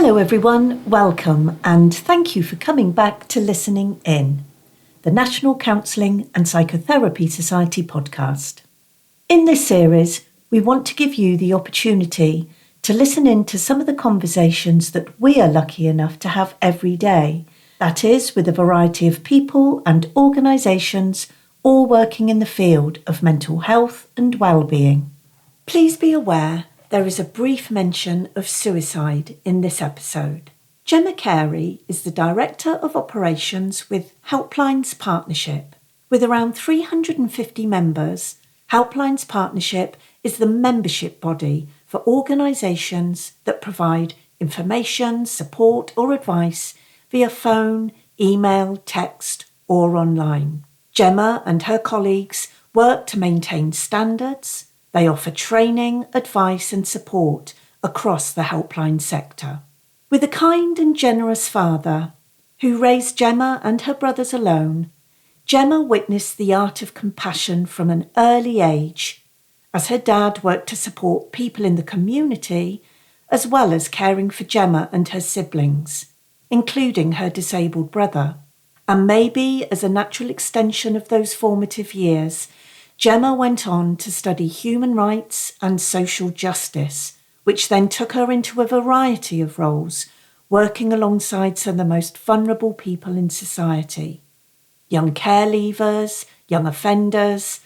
Hello everyone, welcome and thank you for coming back to Listening In, the National Counselling and Psychotherapy Society podcast. In this series, we want to give you the opportunity to listen in to some of the conversations that we are lucky enough to have every day, that is, with a variety of people and organisations all working in the field of mental health and well-being. Please be aware there is a brief mention of suicide in this episode. Gemma Khairi is the Director of Operations with Helplines Partnership. With around 350 members, Helplines Partnership is the membership body for organisations that provide information, support or advice via phone, email, text or online. Gemma and her colleagues work to maintain standards. They offer training, advice and support across the helpline sector. With a kind and generous father who raised Gemma and her brothers alone, Gemma witnessed the art of compassion from an early age as her dad worked to support people in the community as well as caring for Gemma and her siblings, including her disabled brother. And maybe as a natural extension of those formative years, Gemma went on to study human rights and social justice, which then took her into a variety of roles, working alongside some of the most vulnerable people in society. Young care leavers, young offenders,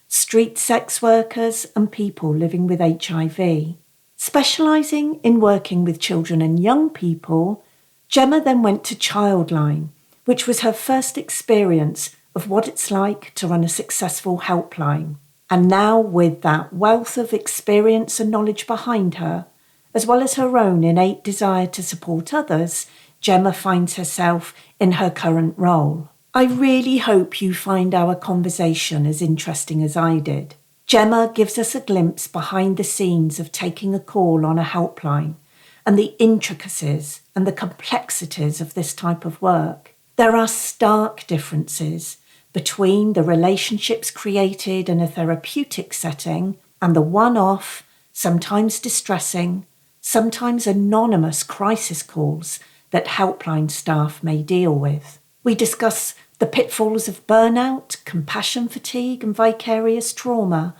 street sex workers and people living with HIV. Specialising in working with children and young people, Gemma then went to Childline, which was her first experience of what it's like to run a successful helpline. And now with that wealth of experience and knowledge behind her, as well as her own innate desire to support others, Gemma finds herself in her current role. I really hope you find our conversation as interesting as I did. Gemma gives us a glimpse behind the scenes of taking a call on a helpline and the intricacies and the complexities of this type of work. There are stark differences between the relationships created in a therapeutic setting and the one-off, sometimes distressing, sometimes anonymous crisis calls that helpline staff may deal with. We discuss the pitfalls of burnout, compassion fatigue and vicarious trauma,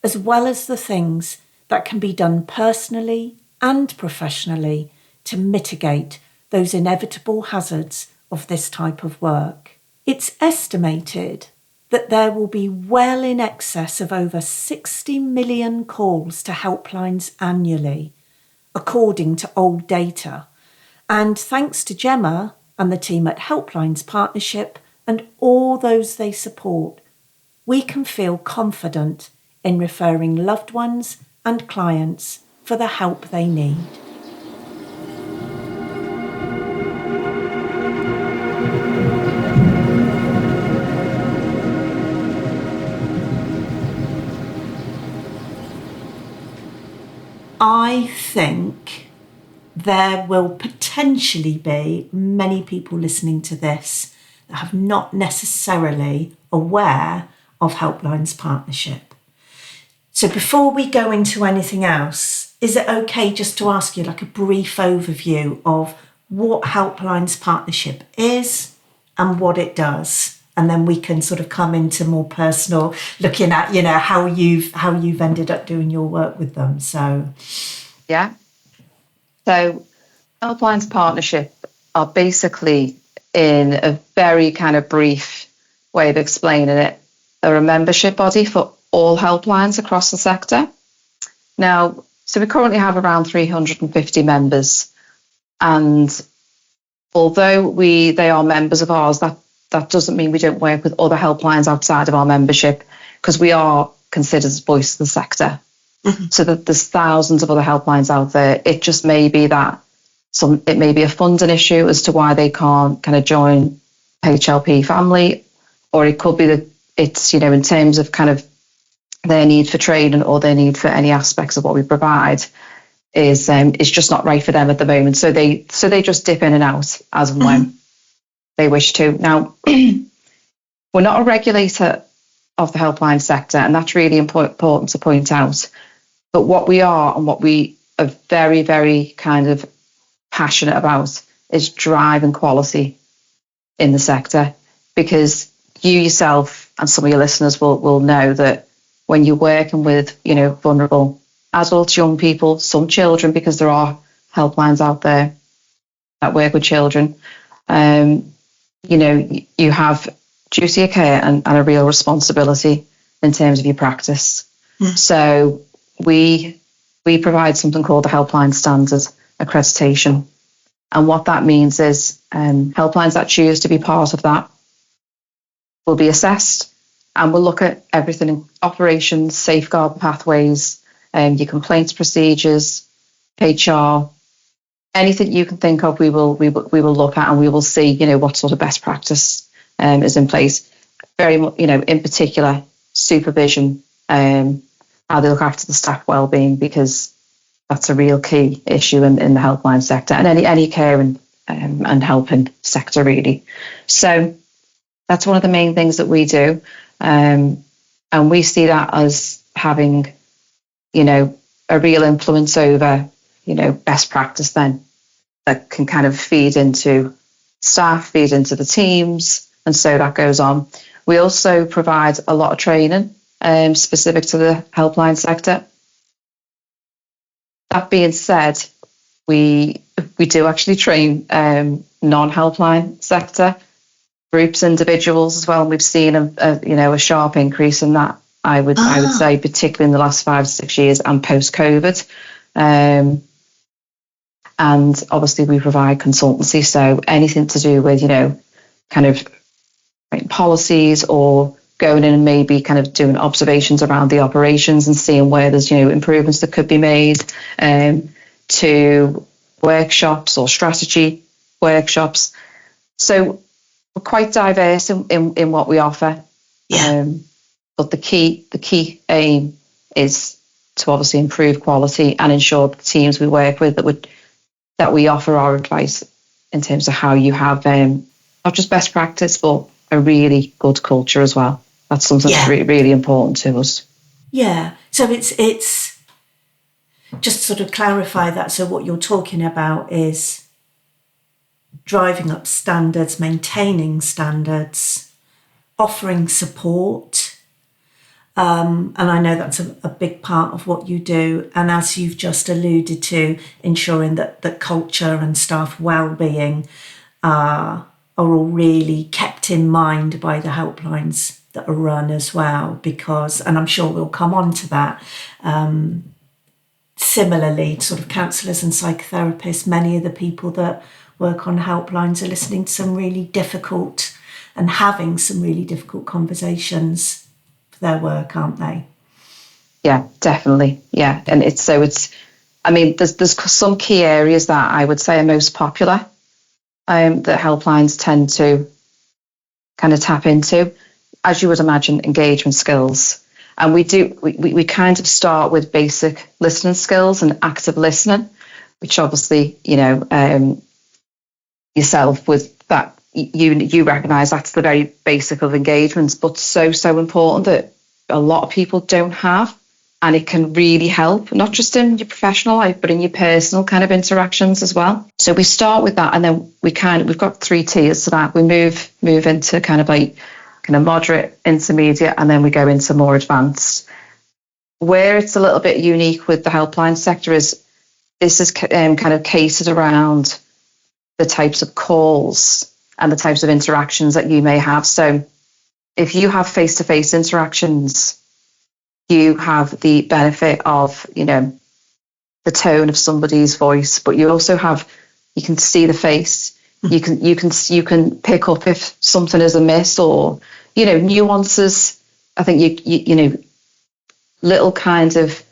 as well as the things that can be done personally and professionally to mitigate those inevitable hazards of this type of work. It's estimated that there will be well in excess of over 60 million calls to helplines annually, according to old data. And thanks to Gemma and the team at Helplines Partnership and all those they support, we can feel confident in referring loved ones and clients for the help they need. I think there will potentially be many people listening to this that have not necessarily aware of Helplines Partnership. So before we go into anything else, is it okay just to ask you like a brief overview of what Helplines Partnership is and what it does? And then we can sort of come into more personal, looking at, how you've ended up doing your work with them. So, yeah. So, Helplines Partnership are basically, in a very kind of brief way of explaining it, are a membership body for all helplines across the sector. Now, so we currently have around 350 members, and although they are members of ours, that doesn't mean we don't work with other helplines outside of our membership, because we are considered as voice of the sector. Mm-hmm. So that there's thousands of other helplines out there. It just may be that it may be a funding issue as to why they can't kind of join HLP family, or it could be that it's, in terms of kind of their need for training or their need for any aspects of what we provide is just not right for them at the moment. So they just dip in and out as and when they wish to. Now, we're not a regulator of the helpline sector, and that's really important to point out. But what we are, and what we are very, very kind of passionate about is driving quality in the sector, because you yourself and some of your listeners will know that when you're working with, vulnerable adults, young people, some children, because there are helplines out there that work with children, you have duty of care and a real responsibility in terms of your practice. So we provide something called the Helpline Standard accreditation. And what that means is helplines that choose to be part of that will be assessed, and we'll look at everything in operations, safeguard pathways, your complaints procedures, HR, anything you can think of, we will look at, and we will see, what sort of best practice is in place. Very much, in particular, supervision, how they look after the staff well-being, because that's a real key issue in the helpline sector and any care and helping sector, really. So that's one of the main things that we do. And we see that as having, a real influence over, best practice then, that can kind of feed into staff, feed into the teams, and so that goes on. We also provide a lot of training specific to the helpline sector. That being said, we do actually train non-helpline sector groups, individuals as well, and we've seen a sharp increase in that. I would say, particularly in the last 5 to 6 years and post-COVID. And obviously we provide consultancy, so anything to do with, kind of policies, or going in and maybe kind of doing observations around the operations and seeing where there's, improvements that could be made, to workshops or strategy workshops. So we're quite diverse in what we offer. Yeah. But the key aim is to obviously improve quality and ensure the teams we work with that we offer our advice in terms of how you have not just best practice, but a really good culture as well. That's something that's really important to us. Yeah. So it's just sort of clarify that. So what you're talking about is driving up standards, maintaining standards, offering support. And I know that's a big part of what you do. And as you've just alluded to, ensuring that the culture and staff well-being are all really kept in mind by the helplines that are run as well, because, and I'm sure we'll come on to that, similarly, sort of counsellors and psychotherapists, many of the people that work on helplines are listening to some really difficult and having some really difficult conversations for their work, aren't they? Yeah, definitely. Yeah. And there's some key areas that I would say are most popular, that helplines tend to kind of tap into. As you would imagine, engagement skills. And we kind of start with basic listening skills and active listening, which obviously, yourself with that, you recognise that's the very basic of engagements, but so important that a lot of people don't have. And it can really help, not just in your professional life, but in your personal kind of interactions as well. So we start with that, and then we've got 3 tiers to that. We move into kind of moderate, intermediate, and then we go into more advanced. Where it's a little bit unique with the helpline sector is this is kind of catered around the types of calls and the types of interactions that you may have. So if you have face-to-face interactions, you have the benefit of, the tone of somebody's voice, but you also you can see the face. You can pick up if something is amiss, or, nuances. I think you little kind of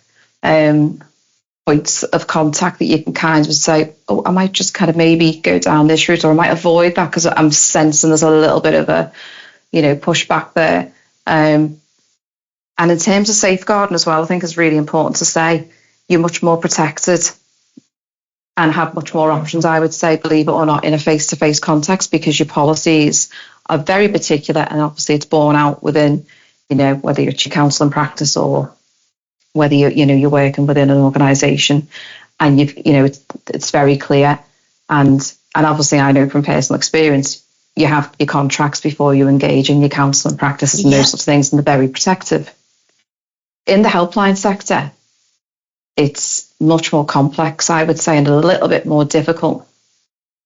points of contact that you can kind of say, oh, I might just kind of maybe go down this route, or I might avoid that because I'm sensing there's a little bit of a, pushback there. And in terms of safeguarding as well, I think it's really important to say you're much more protected and have much more options, I would say, believe it or not, in a face-to-face context, because your policies are very particular, and obviously it's borne out within, whether it's your counselling practice or whether you're working within an organisation, and it's very clear. And obviously I know from personal experience, you have your contracts before you engage in your counselling practices and those sorts of things, and they're very protective. In the helpline sector, it's much more complex, I would say, and a little bit more difficult,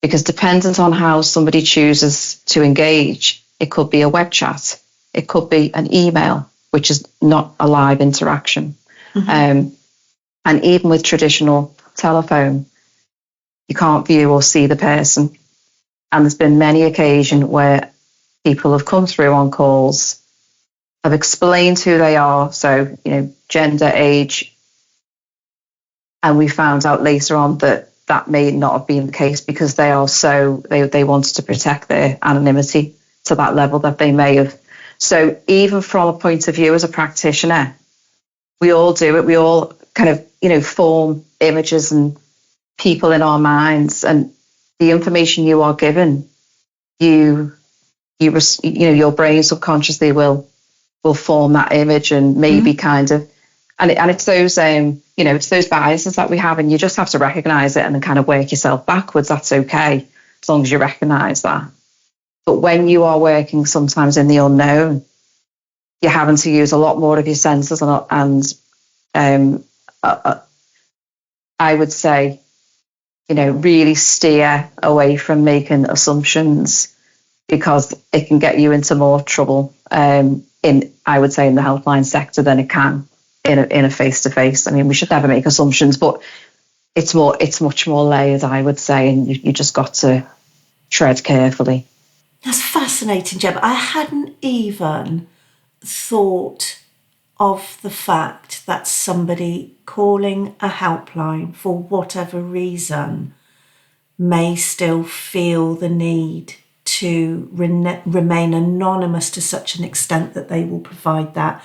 because dependent on how somebody chooses to engage, it could be a web chat, it could be an email, which is not a live interaction. And even with traditional telephone, you can't view or see the person. And there's been many occasions where people have come through on calls, have explained who they are, so, gender, age, and we found out later on that that may not have been the case, because they wanted to protect their anonymity to that level that they may have. So even from a point of view as a practitioner, we all do it. We all kind of, form images and people in our minds, and the information you are given, your brain subconsciously will form that image, and maybe kind of, and it's those it's those biases that we have, and you just have to recognize it and then kind of work yourself backwards. That's okay, as long as you recognize that. But when you are working sometimes in the unknown, you're having to use a lot more of your senses, and I would say, really steer away from making assumptions, because it can get you into more trouble I would say in the helpline sector than it can in a face-to-face. I mean, we should never make assumptions, but it's much more layered, I would say, and you just got to tread carefully. That's fascinating, Gemma. I hadn't even thought of the fact that somebody calling a helpline for whatever reason may still feel the need to remain anonymous to such an extent that they will provide that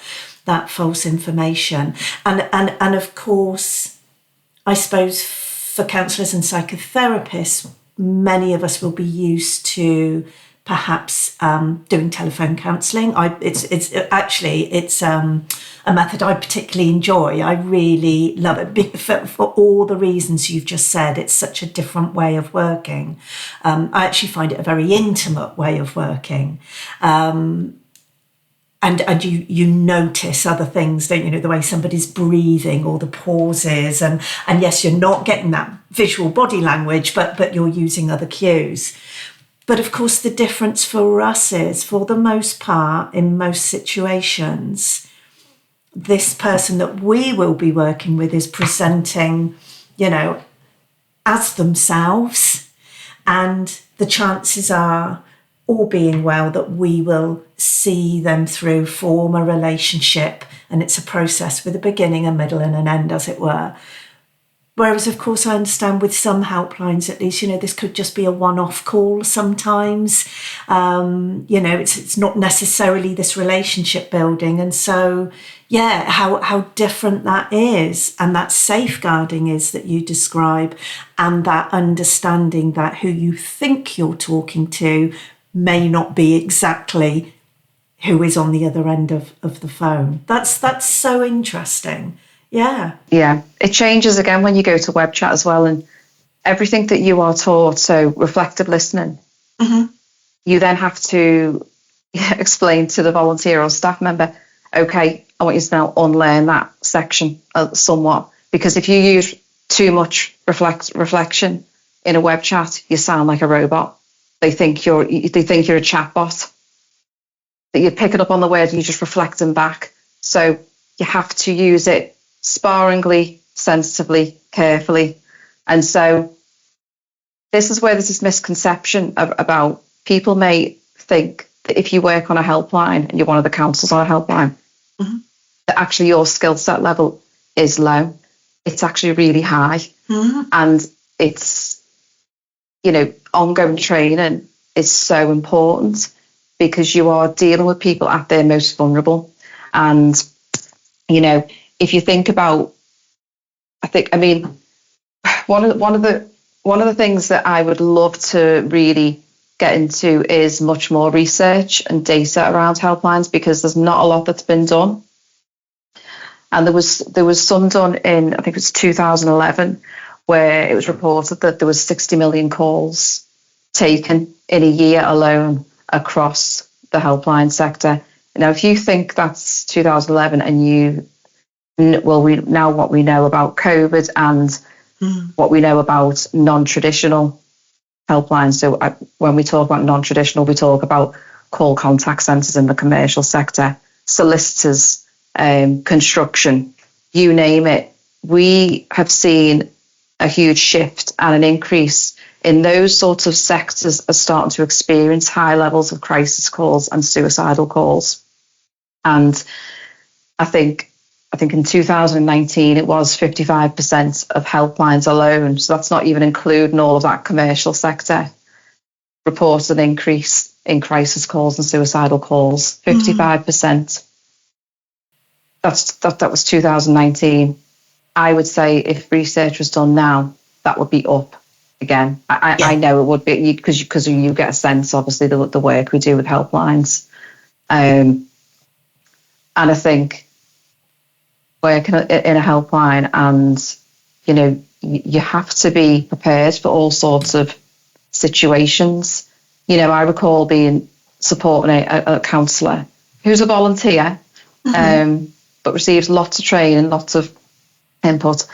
false information. And of course, I suppose for counsellors and psychotherapists, many of us will be used to perhaps doing telephone counselling. It's a method I particularly enjoy. I really love it for all the reasons you've just said. It's such a different way of working. I actually find it a very intimate way of working. And you notice other things, don't you? The way somebody's breathing or the pauses, and yes, you're not getting that visual body language, but you're using other cues. But of course, the difference for us is, for the most part, in most situations, this person that we will be working with is presenting, as themselves. And the chances are, all being well, that we will see them through, form a relationship. And it's a process with a beginning, a middle, and an end, as it were. Whereas, of course, I understand with some helplines, at least, this could just be a one-off call sometimes. It's not necessarily this relationship building. And so, how different that is, and that safeguarding is that you describe, and that understanding that who you think you're talking to may not be exactly who is on the other end of the phone. That's so interesting. Yeah. It changes again when you go to web chat as well, and everything that you are taught, so reflective listening, you then have to explain to the volunteer or staff member, okay, I want you to now unlearn that section somewhat, because if you use too much reflection in a web chat, you sound like a robot. They think you're a chatbot, that you're picking up on the words and you're just reflecting back. So you have to use it sparingly, sensitively, carefully. And so this is where there's this misconception about, people may think that if you work on a helpline and you're one of the counsellors on a helpline, that actually your skill set level is low. It's actually really high. And it's, ongoing training is so important, because you are dealing with people at their most vulnerable. And, if you think about, one of the things that I would love to really get into is much more research and data around helplines, because there's not a lot that's been done. And there was some done in, I think it was 2011, where it was reported that there was 60 million calls taken in a year alone across the helpline sector. Now, if you think that's 2011 and what we know about COVID and what we know about non-traditional helplines. So when we talk about non-traditional, we talk about call contact centres in the commercial sector, solicitors, construction, you name it. We have seen a huge shift and an increase in those sorts of sectors are starting to experience high levels of crisis calls and suicidal calls. And I think in 2019 it was 55% of helplines alone, so that's not even including all of that commercial sector, reported an increase in crisis calls and suicidal calls. 55%. That was 2019. I would say if research was done now, that would be up again. I know it would be because you get a sense, obviously, the work we do with helplines. And I think working in a helpline and, you have to be prepared for all sorts of situations. I recall supporting a counsellor who's a volunteer, but receives lots of training, lots of input.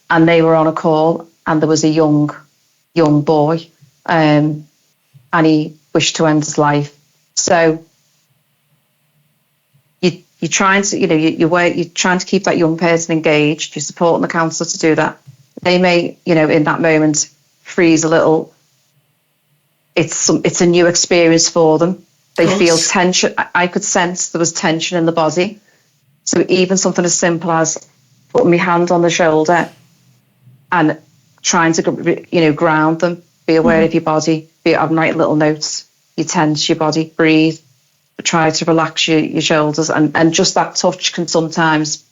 And they were on a call and there was a young boy and he wished to end his life. So you're trying to, you're trying to keep that young person engaged. You're supporting the counsellor to do that. They may, in that moment, freeze a little. It's a new experience for them. They feel tension. I could sense there was tension in the body. So even something as simple as putting my hand on the shoulder and trying to, ground them, be aware of your body, I'm writing little notes, you tense your body, breathe, try to relax your shoulders, and just that touch can sometimes,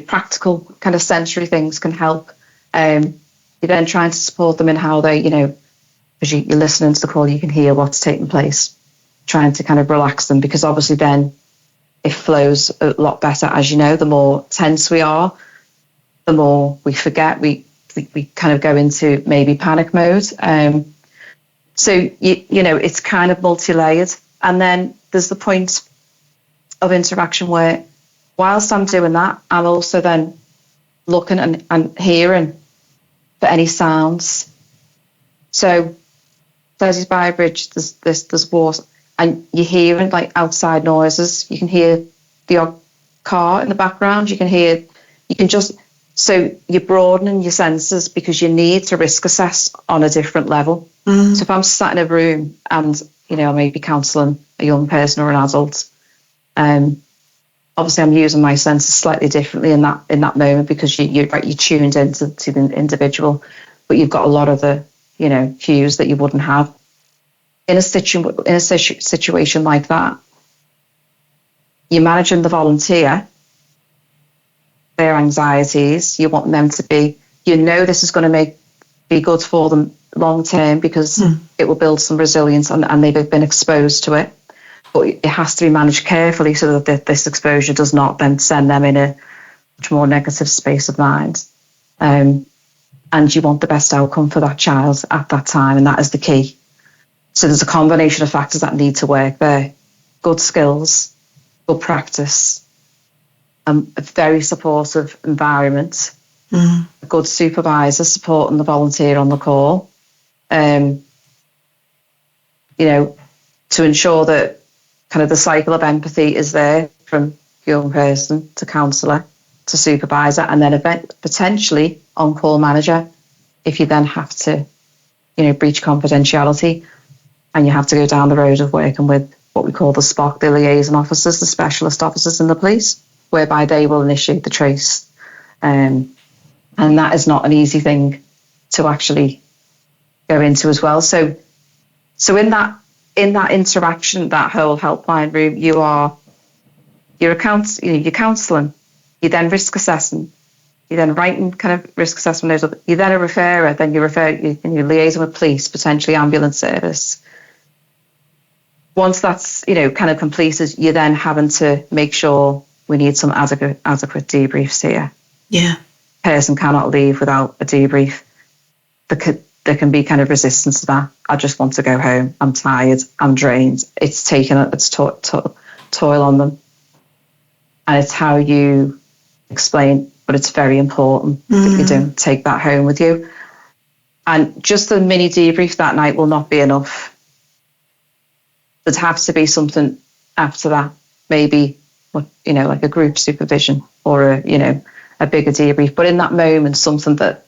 practical kind of sensory things can help. You're then trying to support them in how they, as you're listening to the call, you can hear what's taking place, trying to kind of relax them, because obviously then it flows a lot better. As you know, the more tense we are, the more we forget, we kind of go into maybe panic mode. So, it's kind of multi-layered. And then there's the point of interaction where whilst I'm doing that, I'm also then looking and hearing for any sounds. So there's by a bridge, there's water, and you're hearing like outside noises. You can hear the odd car in the background. So you're broadening your senses because you need to risk assess on a different level. So if I'm sat in a room and, I may be counselling a young person or an adult, obviously I'm using my senses slightly differently in that moment because you're tuned into the individual, but you've got a lot of the, cues that you wouldn't have. In a situation like that, you're managing the volunteer, their anxieties. You want them to be, this is going to be good for them long term because it will build some resilience and they've been exposed to it. But it has to be managed carefully so that this exposure does not then send them in a much more negative space of mind. And you want the best outcome for that child at that time, and that is the key. So there's a combination of factors that need to work there. Good skills, good practice, a very supportive environment, a good supervisor supporting the volunteer on the call, to ensure that kind of the cycle of empathy is there from young person to counsellor to supervisor, and then potentially on-call manager if you then have to, breach confidentiality and you have to go down the road of working with what we call the SPOC, the liaison officers, the specialist officers in the police, whereby they will initiate the trace. And that is not an easy thing to actually go into as well. So in that interaction, that whole helpline room, you're counselling, you're then risk assessing, you're then writing kind of risk assessment notes, you're then a referrer, then you're liaising with police, potentially ambulance service. Once that's, kind of completed, you're then having to make sure we need some adequate debriefs here. Yeah. person cannot leave without a debrief. There can be kind of resistance to that. I just want to go home. I'm tired. I'm drained. It's taken its toil on them. And it's how you explain, but it's very important that you don't take that home with you. And just a mini debrief that night will not be enough. There'd have to be something after that, maybe, like a group supervision or a bigger debrief. But in that moment, something that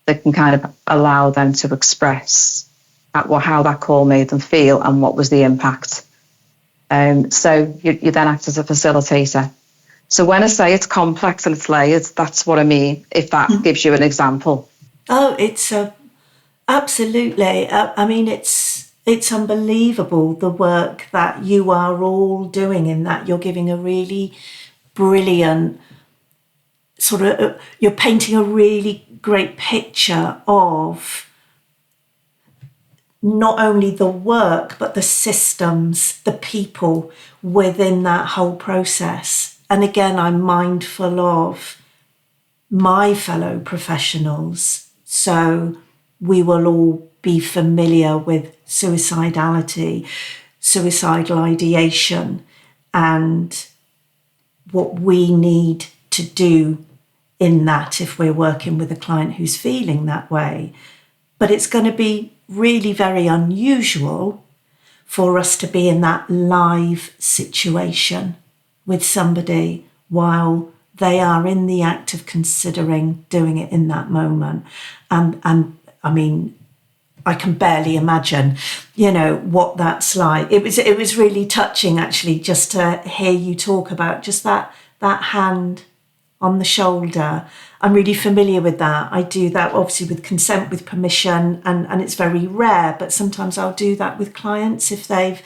can kind of allow them to express how that call made them feel and what was the impact. So you then act as a facilitator. So when I say it's complex and it's layered, that's what I mean, if that gives you an example. Oh, it's absolutely. I mean, it's unbelievable the work that you are all doing in that. You're giving a really brilliant you're painting a really great picture of not only the work, but the systems, the people within that whole process. And again, I'm mindful of my fellow professionals. So we will all be familiar with suicidality, suicidal ideation, and what we need to do in that if we're working with a client who's feeling that way. But it's going to be really very unusual for us to be in that live situation with somebody while they are in the act of considering doing it in that moment. And I mean, I can barely imagine, what that's like. It was really touching, actually, just to hear you talk about just that hand on the shoulder. I'm really familiar with that. I do that obviously with consent, with permission, and it's very rare, but sometimes I'll do that with clients if they've,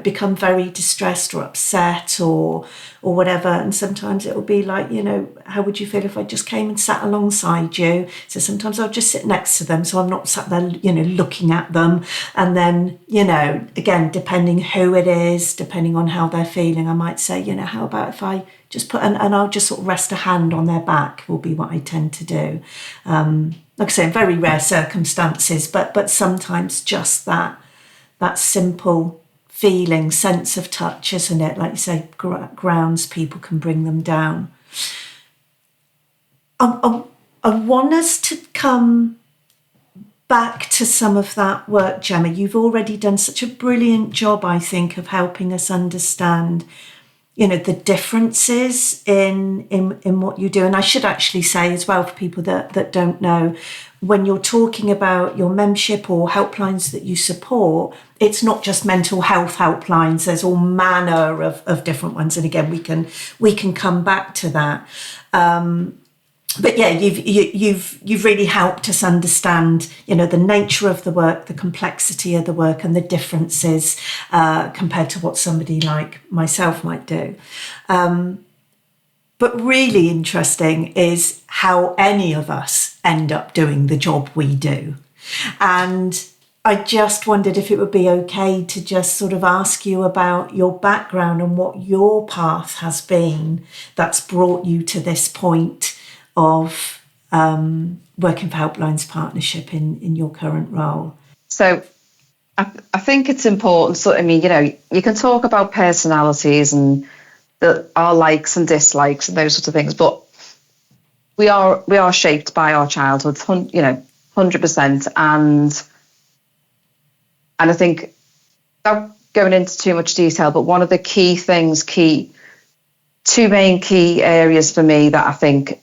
become very distressed or upset or whatever. And sometimes it'll be like, how would you feel if I just came and sat alongside you? So sometimes I'll just sit next to them, so I'm not sat there, looking at them. And then, again, depending who it is, depending on how they're feeling, I might say, how about if I just put, and I'll just sort of rest a hand on their back will be what I tend to do. Like I say, in very rare circumstances, but sometimes just that simple feeling, sense of touch, isn't it? Like you say, grounds people, can bring them down. I want us to come back to some of that work, Gemma. You've already done such a brilliant job, I think, of helping us understand the differences in what you do. And I should actually say as well, for people that don't know, when you're talking about your membership or helplines that you support, it's not just mental health helplines. There's all manner of different ones. And again, we can come back to that. But yeah, you've really helped us understand, the nature of the work, the complexity of the work, and the differences compared to what somebody like myself might do. But really interesting is how any of us end up doing the job we do. And I just wondered if it would be okay to just sort of ask you about your background and what your path has been that's brought you to this point of working for Helplines Partnership in your current role. So I think it's important. So, I mean, you can talk about personalities and our likes and dislikes and those sorts of things, but we are shaped by our childhood, 100%. And I think, without going into too much detail, but one of the two main key areas for me that I think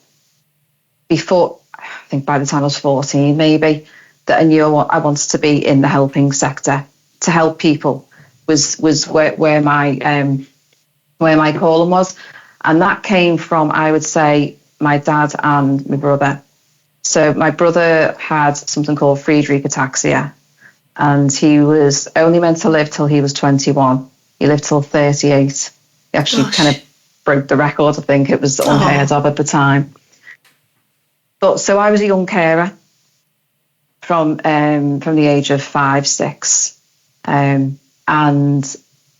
by the time I was 14, maybe, that I knew I wanted to be in the helping sector, to help people was where my calling was. And that came from, I would say, my dad and my brother. So my brother had something called Friedreich ataxia, and he was only meant to live till he was 21. He lived till 38. He actually kind of broke the record. I think it was unheard of at the time. But so I was a young carer from the age of 5, 6, and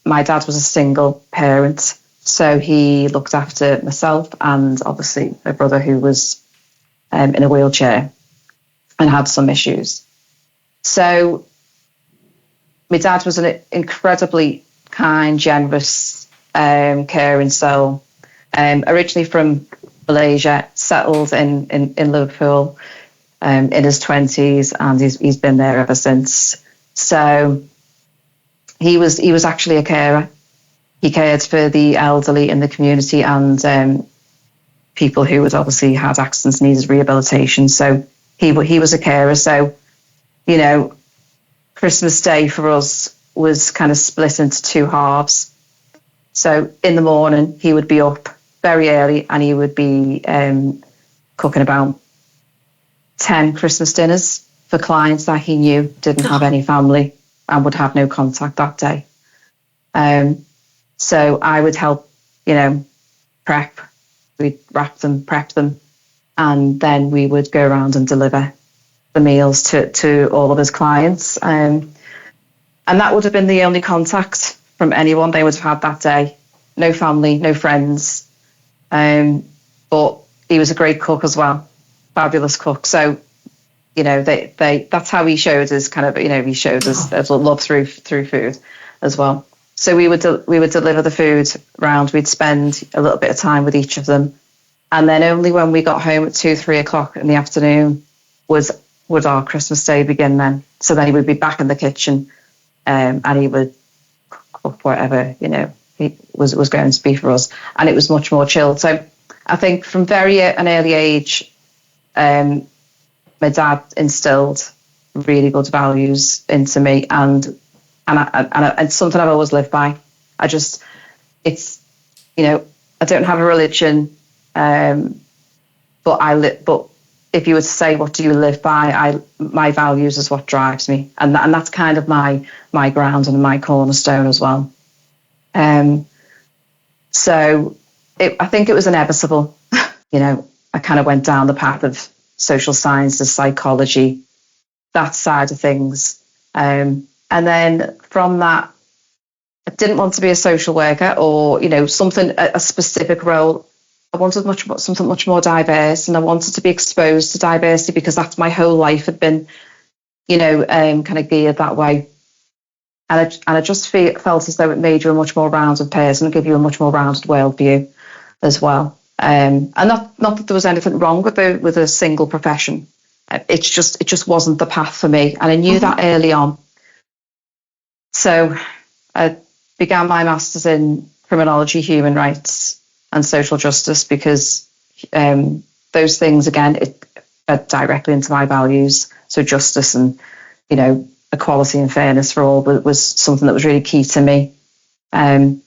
my dad was a single parent, so he looked after myself and obviously my brother, who was in a wheelchair and had some issues. So my dad was an incredibly kind, generous, caring soul. Originally from Malaysia, settled in Liverpool in his 20s, and he's been there ever since. So he was actually a carer. He cared for the elderly in the community and people who had obviously had accidents, needed rehabilitation. So he was a carer. So, Christmas Day for us was kind of split into two halves. So in the morning, he would be up very early and he would be cooking about 10 Christmas dinners for clients that he knew didn't have any family and would have no contact that day. So I would help, prep. We'd wrap them, prep them, and then we would go around and deliver the meals to all of his clients. And that would have been the only contact from anyone they would have had that day. No family, no friends. But he was a great cook as well, fabulous cook. So, that's how he showed his kind of, he showed his love through food as well. So we would deliver the food round. We'd spend a little bit of time with each of them, and then only when we got home at 2-3 o'clock in the afternoon would our Christmas day begin. Then, so then he would be back in the kitchen, and he would cook whatever he was going to be for us, and it was much more chilled. So I think from an early age, my dad instilled really good values into me, and something I've always lived by. I don't have a religion, but if you were to say, what do you live by? My values is what drives me, and that's kind of my ground and my cornerstone as well. So I think it was inevitable. I kind of went down the path of social sciences, psychology, that side of things. And then from that, I didn't want to be a social worker or, a specific role. I wanted something much more diverse, and I wanted to be exposed to diversity because that's my whole life had been, kind of geared that way. And I just felt as though it made you a much more rounded person and give you a much more rounded worldview as well. And not that there was anything wrong with a single profession. It just wasn't the path for me, and I knew that early on. So I began my master's in criminology, human rights and social justice because those things, again, it fed directly into my values. So justice and, equality and fairness for all was something that was really key to me. And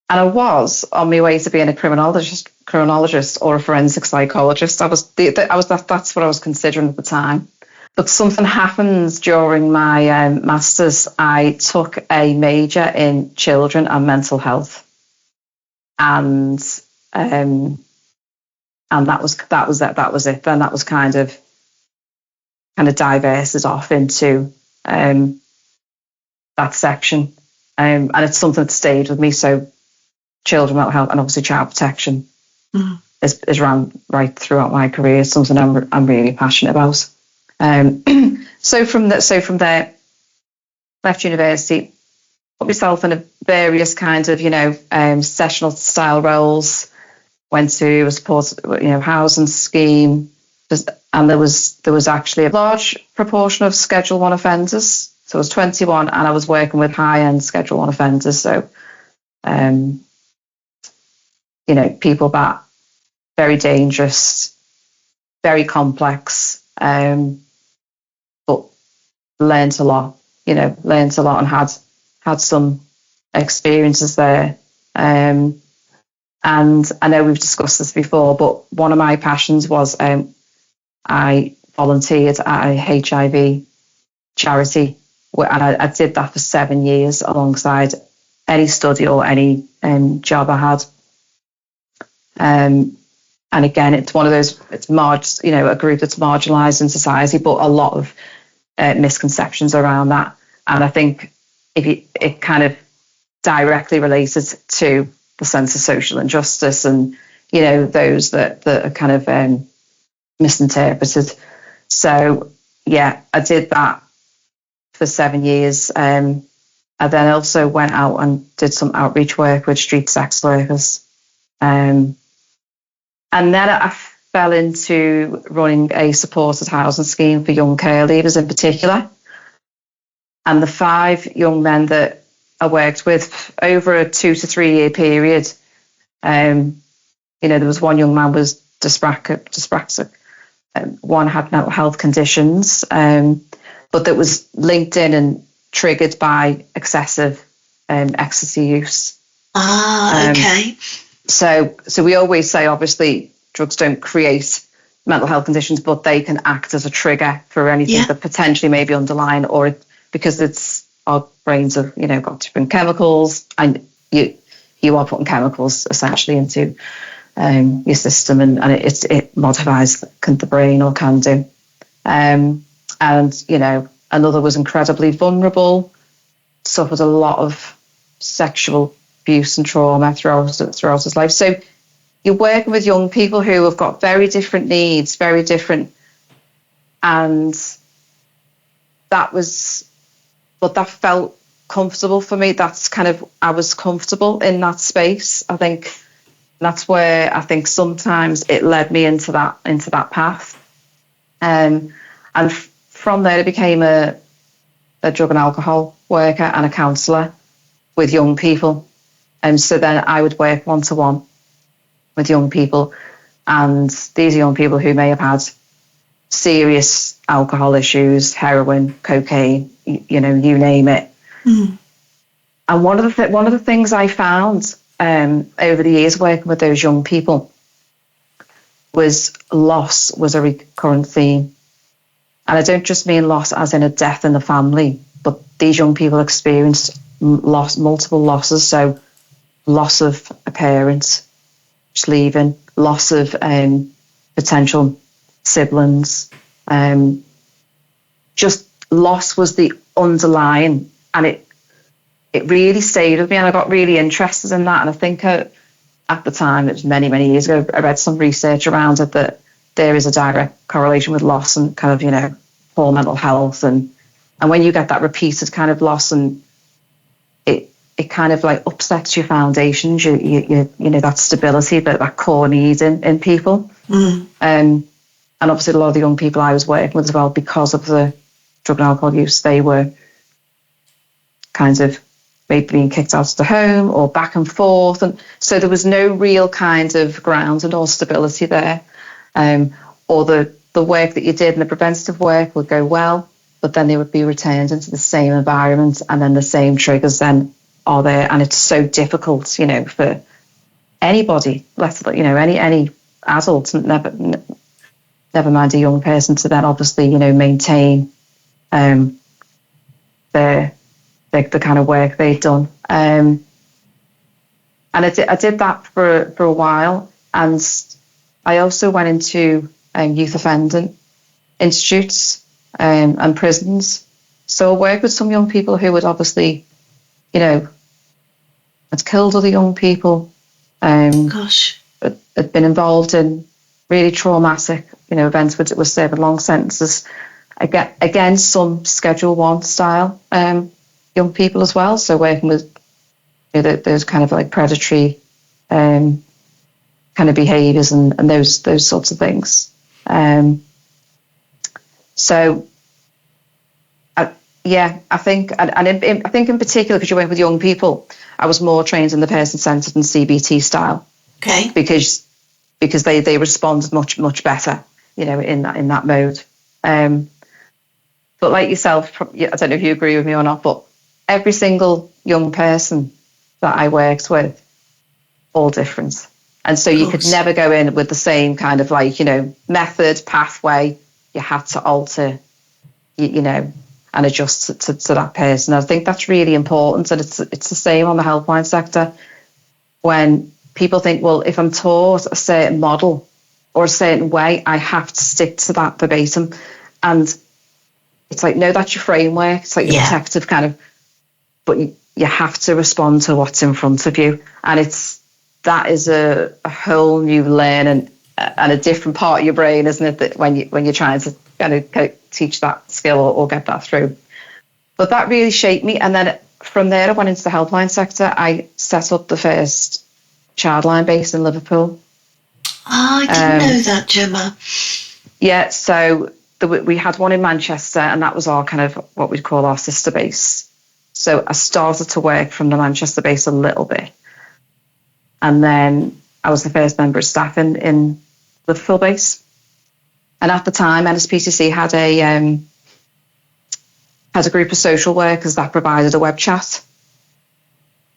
I was on my way to being a criminologist or a forensic psychologist. That's what I was considering at the time. But something happened during my master's. I took a major in children and mental health, and that was it. Then that was kind of diverted off into that section, and it's something that stayed with me. So children mental health and obviously child protection is ran right throughout my career. It's something I'm really passionate about. So from there, left university, put myself in various kinds of, sessional style roles. Went to a support, housing scheme, and there was actually a large proportion of Schedule 1 offenders. So I was 21, and I was working with high-end Schedule 1 offenders. So, people that very dangerous, very complex. But learned a lot and had some experiences there. And I know we've discussed this before, but one of my passions was I volunteered at a HIV charity, and I did that for 7 years alongside any study or any job I had. And again, it's one of those, a group that's marginalised in society, but a lot of misconceptions around that. And I think it kind of directly related to the sense of social injustice and, those that are kind of misinterpreted. So yeah, I did that for 7 years. I then also went out and did some outreach work with street sex workers. And then I fell into running a supported housing scheme for young care leavers in particular. And the 5 young men that I worked with over a 2 to 3 year period, there was one young man was dyspraxic, one had mental health conditions, but that was linked in and triggered by excessive ecstasy use. Okay. So we always say, obviously, drugs don't create mental health conditions, but they can act as a trigger for anything that potentially may be underlying, or because it's our brains have, got different chemicals, and you are putting chemicals essentially into your system, and it modifies the brain, or can do. And another was incredibly vulnerable, suffered a lot of sexual abuse and trauma throughout his life. So you're working with young people who have got very different needs, very different, and that felt comfortable for me. That's kind of, I was comfortable in that space. I think that's where I think sometimes it led me into that path. And from there, I became a drug and alcohol worker and a counsellor with young people. And so then I would work one-to-one with young people. And these are young people who may have had serious alcohol issues, heroin, cocaine, you name it. Mm. And one of the things I found over the years working with those young people was loss was a recurrent theme. And I don't just mean loss as in a death in the family, but these young people experienced multiple losses. So loss of a parent just leaving, loss of potential siblings. Just loss was the underlying, and it really stayed with me, and I got really interested in that. And I think at the time, it was many, many years ago, I read some research around it that there is a direct correlation with loss and kind of, poor mental health. And when you get that repeated kind of loss, and it kind of like upsets your foundations, you that stability, that core need in people. Mm. And obviously a lot of the young people I was working with as well, because of the drug and alcohol use, they were kind of maybe being kicked out of the home or back and forth. And so there was no real kind of grounding or stability there. Or the work that you did and the preventative work would go well, but then they would be returned into the same environment, and then the same triggers then are there. And it's so difficult, for anybody, any adult, never mind a young person, to then obviously, maintain the kind of work they've done. And I did that for a while. And I also went into youth offending institutes and prisons. So I worked with some young people who would obviously, had killed other young people. Gosh. Had been involved in really traumatic, events where it was serving long sentences. Again, some Schedule 1 style young people as well. So working with those kind of like predatory kind of behaviours and those sorts of things. So I think, I think in particular, because you work with young people, I was more trained in the person-centred and CBT style. Okay. Because they responded much better, in that mode. But like yourself, I don't know if you agree with me or not, but every single young person that I worked with, all different. And so you could never go in with the same kind of like, method, pathway. You had to alter, and adjust to that person. I think that's really important. And it's the same on the helpline sector. When people think, well, if I'm taught a certain model or a certain way, I have to stick to that verbatim. And it's like, no, that's your framework. It's like your protective kind of, but you have to respond to what's in front of you. And that is a whole new learning and a different part of your brain, isn't it, that when you're trying to kind of teach that skill or get that through. But that really shaped me. And then from there, I went into the helpline sector. I set up the first childline base in Liverpool. I didn't know that, Gemma. Yeah, so we had one in Manchester, and that was our kind of what we'd call our sister base. So I started to work from the Manchester base a little bit. And then I was the first member of staff in Liverpool base. And at the time, NSPCC had a group of social workers that provided a web chat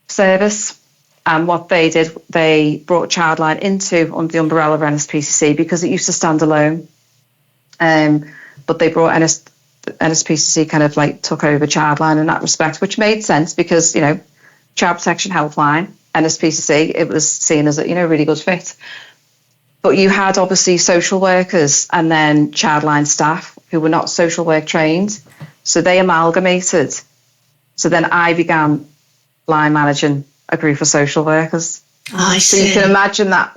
service. And what they did, they brought Childline under the umbrella of NSPCC because it used to stand alone. But they brought NSPCC kind of like took over Childline in that respect, which made sense because, you know, Child Protection Helpline, NSPCC, it was seen as a, you know, really good fit. But you had obviously social workers and then Childline staff who were not social work trained. So they amalgamated. So then I began line managing a group of social workers. I see. So you can imagine that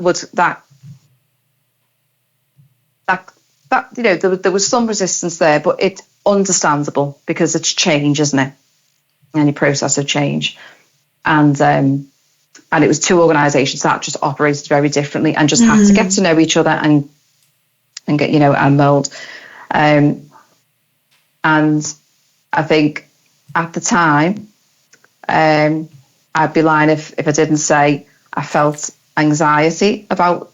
you know, there was some resistance there, but it's understandable because it's change, isn't it? Any process of change. And it was two organisations that just operated very differently and just had to get to know each other and get, you know, and mould. And I think at the time, I'd be lying if I didn't say I felt anxiety about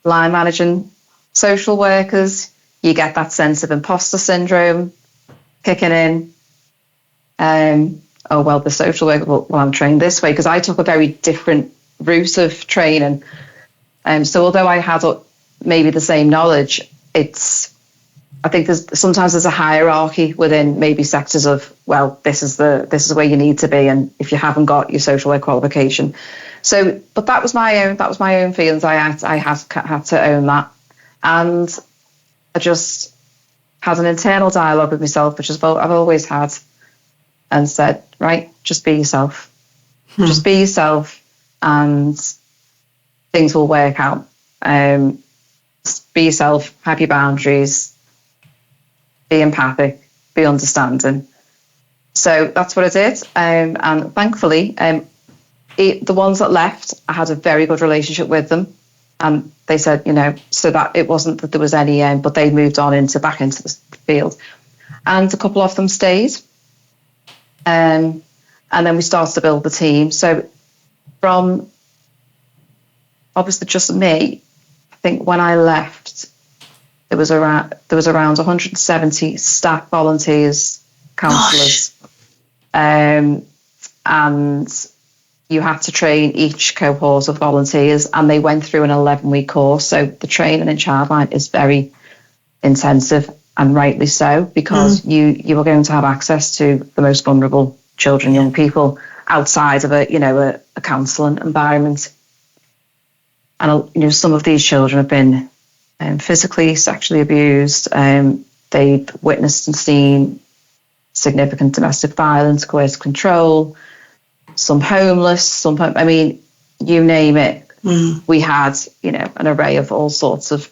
line managing social workers. You get that sense of imposter syndrome kicking in. Oh, well, the social worker, well, I'm trained this way, because I took a very different route of training. So although I had maybe the same knowledge, I think sometimes there's a hierarchy within maybe sectors of, well, this is where you need to be, and if you haven't got your social work qualification. So, but that was my own feelings. I had to own that, and I just had an internal dialogue with myself, which is what I've always had, and said, right, just be yourself. Just be yourself and things will work out. Be yourself, have your boundaries, be empathic, be understanding. So that's what I did. And thankfully, the ones that left, I had a very good relationship with them. And they said, you know, so that it wasn't that there was any, but they moved on back into the field. And a couple of them stayed. And then we started to build the team. So from obviously just me, I think when I left, there was around 170 staff, volunteers, counsellors, and you had to train each cohort of volunteers, and they went through an 11-week course. So the training in Childline is very intensive, and rightly so, because you are going to have access to the most vulnerable children, young people outside of a counselling environment. And you know, some of these children have been physically, sexually abused. They've witnessed and seen significant domestic violence, coercive control. Some homeless. I mean, you name it. We had, you know, an array of all sorts of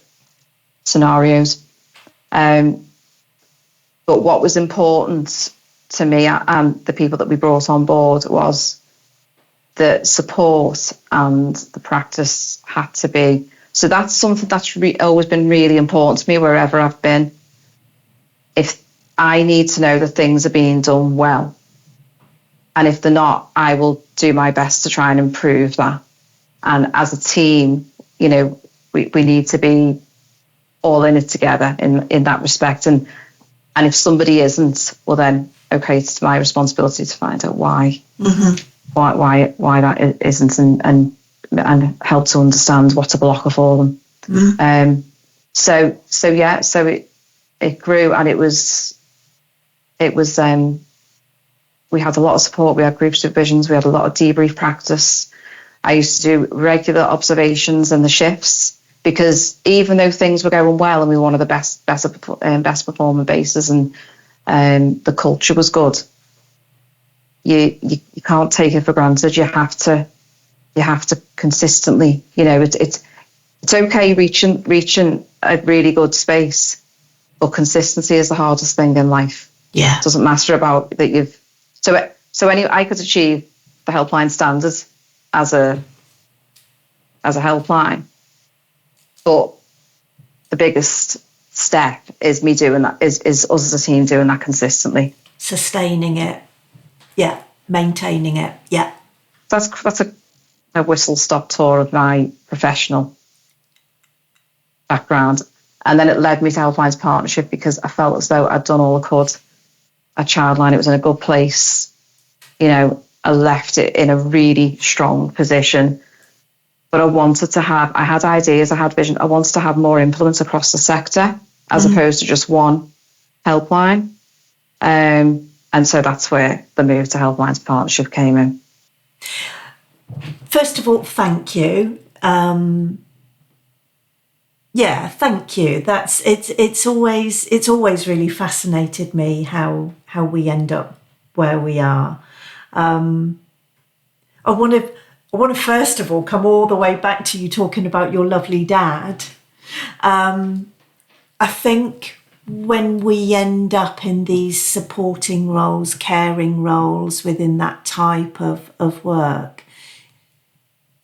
scenarios. But what was important to me and the people that we brought on board was the support and the practice had to be. So that's something that's always been really important to me wherever I've been. If I need to know that things are being done well, and if they're not, I will do my best to try and improve that. And as a team, you know, we need to be all in it together in that respect. And if somebody isn't, well then, okay, it's my responsibility to find out why. Why that isn't, and help to understand what's a blocker for them. So it grew, and it was we had a lot of support. We had group supervisions, we had a lot of debrief practice. I used to do regular observations in the shifts, because even though things were going well and we were one of the best performing bases, and the culture was good, you can't take it for granted. You have to consistently, you know, it's it's okay reaching a really good space, but consistency is the hardest thing in life. Yeah. It doesn't matter about that you've so anyway, I could achieve the helpline standards as a helpline, but the biggest step is me doing that, is us as a team doing that consistently, sustaining it, yeah, maintaining it, yeah. That's a whistle stop tour of my professional background. And then it led me to Helplines Partnership because I felt as though I'd done all I could at Childline. It was in a good place. You know, I left it in a really strong position. But I had ideas, I had vision. I wanted to have more influence across the sector as opposed to just one helpline. And so that's where the move to Helplines Partnership came in. First of all, thank you. Yeah, thank you. It's always really fascinated me how we end up where we are. I want to first of all come all the way back to you talking about your lovely dad. I think when we end up in these supporting roles, caring roles within that type of work,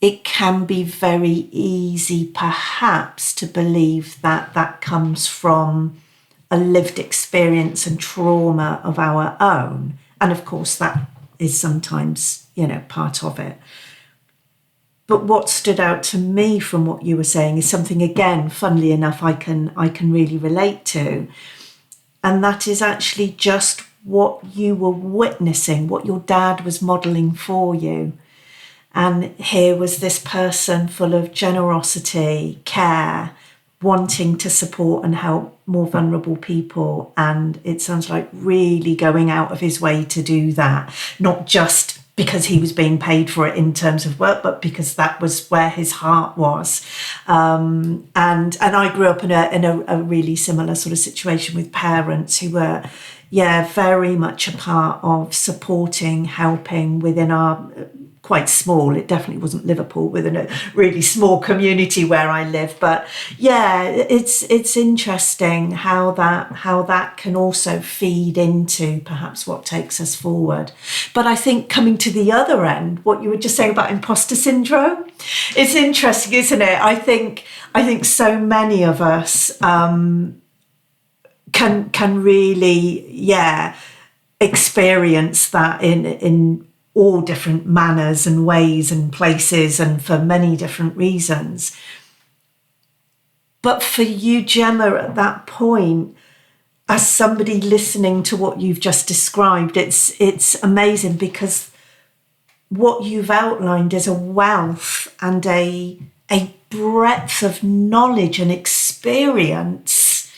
it can be very easy perhaps to believe that that comes from a lived experience and trauma of our own. And of course that is sometimes, part of it. But what stood out to me from what you were saying is something, again, funnily enough, I can really relate to. And that is actually just what you were witnessing, what your dad was modelling for you. And here was this person full of generosity, care, wanting to support and help more vulnerable people. And it sounds like really going out of his way to do that, not just because he was being paid for it in terms of work, but because that was where his heart was. And I grew up in a really similar sort of situation with parents who were, very much a part of supporting, helping within our quite small, it definitely wasn't Liverpool, within a really small community where I live. But it's interesting how that can also feed into perhaps what takes us forward. But I think coming to the other end, what you were just saying about imposter syndrome, it's interesting, isn't it? I think so many of us can really experience that in all different manners and ways and places and for many different reasons. But for you, Gemma, at that point, as somebody listening to what you've just described, it's amazing, because what you've outlined is a wealth and a breadth of knowledge and experience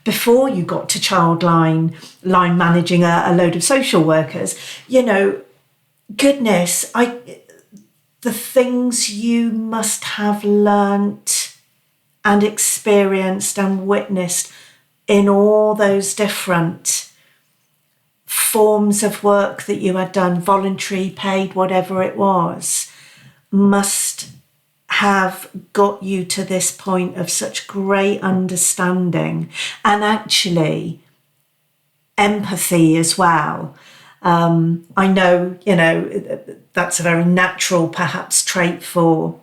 before you got to Childline, line managing a load of social workers. Goodness, the things you must have learnt and experienced and witnessed in all those different forms of work that you had done, voluntary, paid, whatever it was, must have got you to this point of such great understanding and actually empathy as well. I know, that's a very natural, perhaps, trait for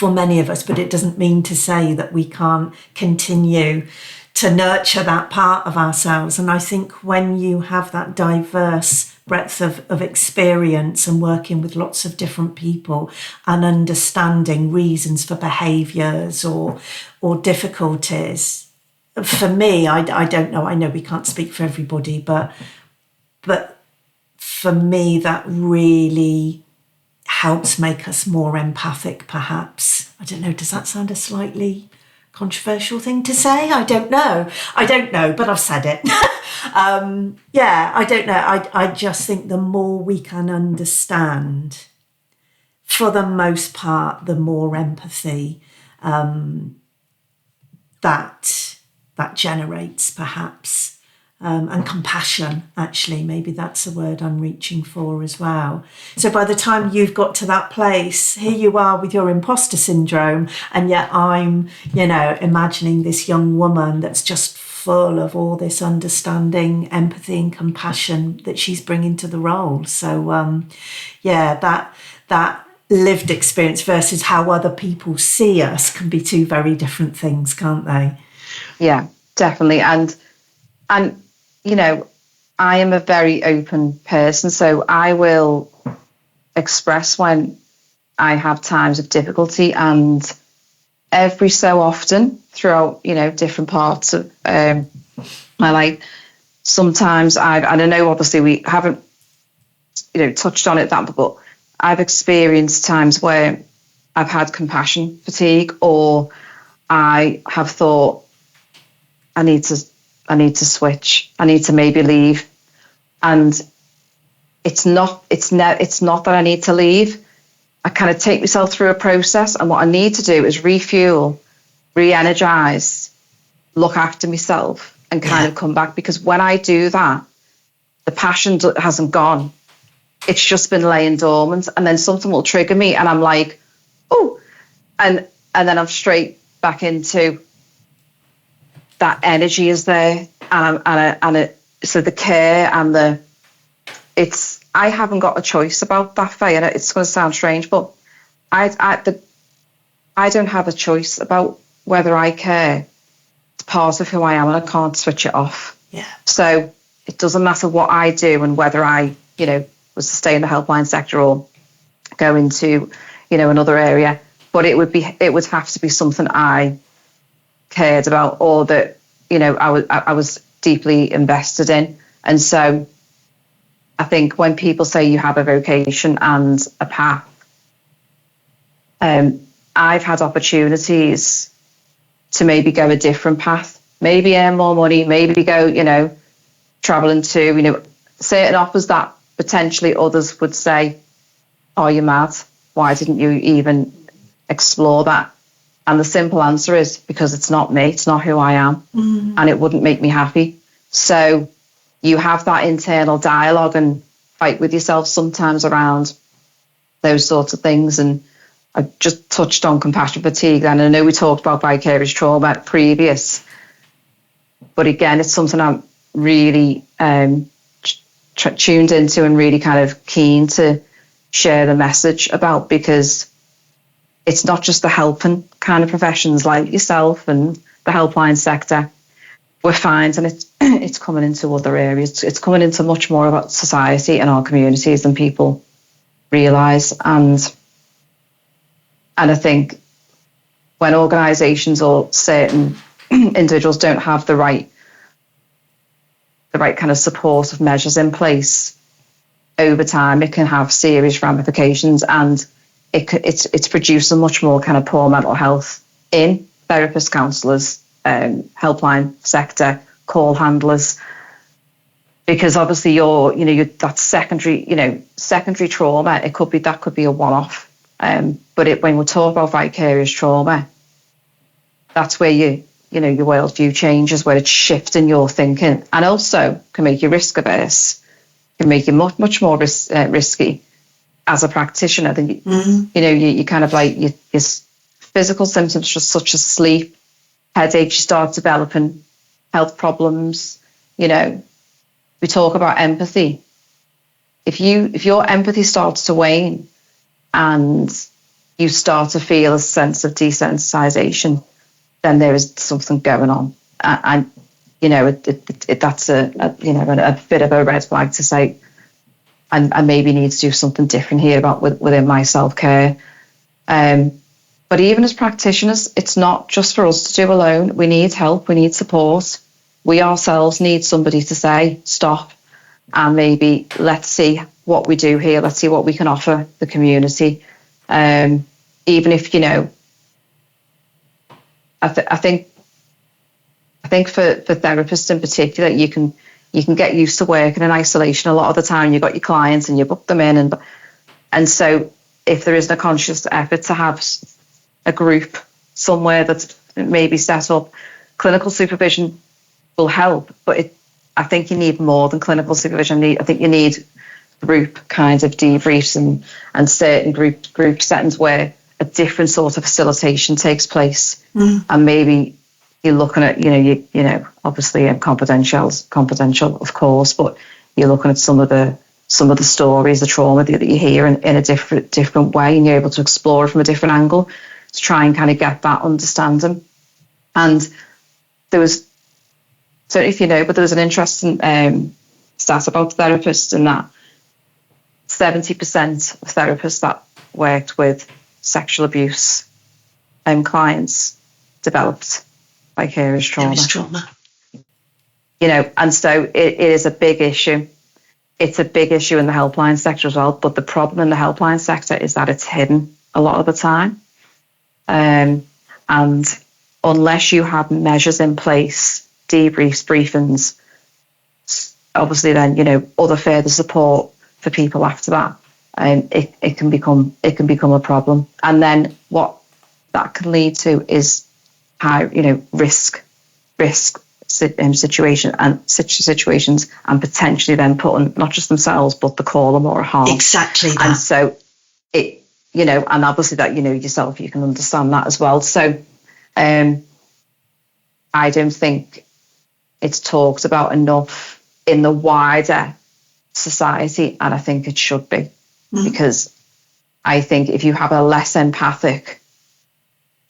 many of us, but it doesn't mean to say that we can't continue to nurture that part of ourselves. And I think when you have that diverse breadth of experience and working with lots of different people and understanding reasons for behaviours or difficulties, for me, I don't know, I know we can't speak for everybody, but for me, that really helps make us more empathic, perhaps. I don't know, does that sound a slightly controversial thing to say? I don't know, but I've said it. I don't know. I just think the more we can understand, for the most part, the more empathy that generates, perhaps. and compassion, actually. Maybe that's the word I'm reaching for as well. So by the time you've got to that place, here you are with your imposter syndrome, and yet I'm, imagining this young woman that's just full of all this understanding, empathy and compassion that she's bringing to the role. So, that lived experience versus how other people see us can be two very different things, can't they? Yeah, definitely. And I am a very open person, so I will express when I have times of difficulty, and every so often throughout, different parts of my life, sometimes I don't know, obviously we haven't, touched on it that, but I've experienced times where I've had compassion fatigue, or I have thought, I need to switch. I need to maybe leave. And it's not that I need to leave. I kind of take myself through a process, and what I need to do is refuel, re-energize, look after myself, and kind of come back. Because when I do that, the passion hasn't gone. It's just been laying dormant, and then something will trigger me, and I'm like, oh, and then I'm straight back into that energy is there, so the care and I haven't got a choice about that, Faye, and it's going to sound strange, but I don't have a choice about whether I care. It's part of who I am, and I can't switch it off. Yeah. So it doesn't matter what I do, and whether I, was to stay in the helpline sector or go into, another area, but it would have to be something I cared about, or that I was deeply invested in. And so I think when people say you have a vocation and a path, I've had opportunities to maybe go a different path, maybe earn more money, maybe go, traveling to, certain offers that potentially others would say, oh, you're mad. Why didn't you even explore that? And the simple answer is because it's not me, it's not who I am, and it wouldn't make me happy. So you have that internal dialogue and fight with yourself sometimes around those sorts of things. And I just touched on compassion fatigue, and I know we talked about vicarious trauma previous, but again, it's something I'm really tuned into and really kind of keen to share the message about, because it's not just the helping kind of professions like yourself and the helpline sector. We're finding it's coming into other areas. It's coming into much more about society and our communities than people realise. And I think when organisations or certain individuals don't have the right kind of supportive measures in place, over time it can have serious ramifications, and it's producing much more kind of poor mental health in therapists, counsellors, helpline sector, call handlers, because obviously you're that secondary trauma. That could be a one-off, but when we talk about vicarious trauma, that's where your worldview changes, where it's shifting your thinking, and also can make you risk averse, can make you much more risky as a practitioner. Then you kind of like your physical symptoms, just such as sleep, headaches, you start developing health problems. We talk about empathy. If your empathy starts to wane and you start to feel a sense of desensitization, then there is something going on, and that's a bit of a red flag to say, I maybe need to do something different here within my self-care. But even as practitioners, it's not just for us to do alone. We need help, we need support. We ourselves need somebody to say, stop, and maybe let's see what we do here. Let's see what we can offer the community. Even if, I think for therapists in particular, you can get used to working in isolation. A lot of the time you've got your clients and you book them in, and so if there isn't a conscious effort to have a group somewhere that's maybe set up, clinical supervision will help, but I think you need more than clinical supervision. I think you need group kind of debriefs and certain group settings where a different sort of facilitation takes place. And maybe you're looking at, obviously confidential, of course, but you're looking at some of the stories, the trauma that you hear in a different way, and you're able to explore it from a different angle to try and kind of get that understanding. And there was, so if you know, but there was an interesting stat about therapists, in that 70% of therapists that worked with sexual abuse clients developed vicarious trauma. And so it is a big issue. It's a big issue in the helpline sector as well. But the problem in the helpline sector is that it's hidden a lot of the time. And unless you have measures in place, debriefs, briefings, obviously then, other further support for people after that, it can become a problem. And then what that can lead to is high, risk situations and potentially then putting not just themselves but the caller more harm. Exactly that. And so it, and obviously that, yourself, you can understand that as well. So I don't think it's talked about enough in the wider society, and I think it should be, because I think if you have a less empathic,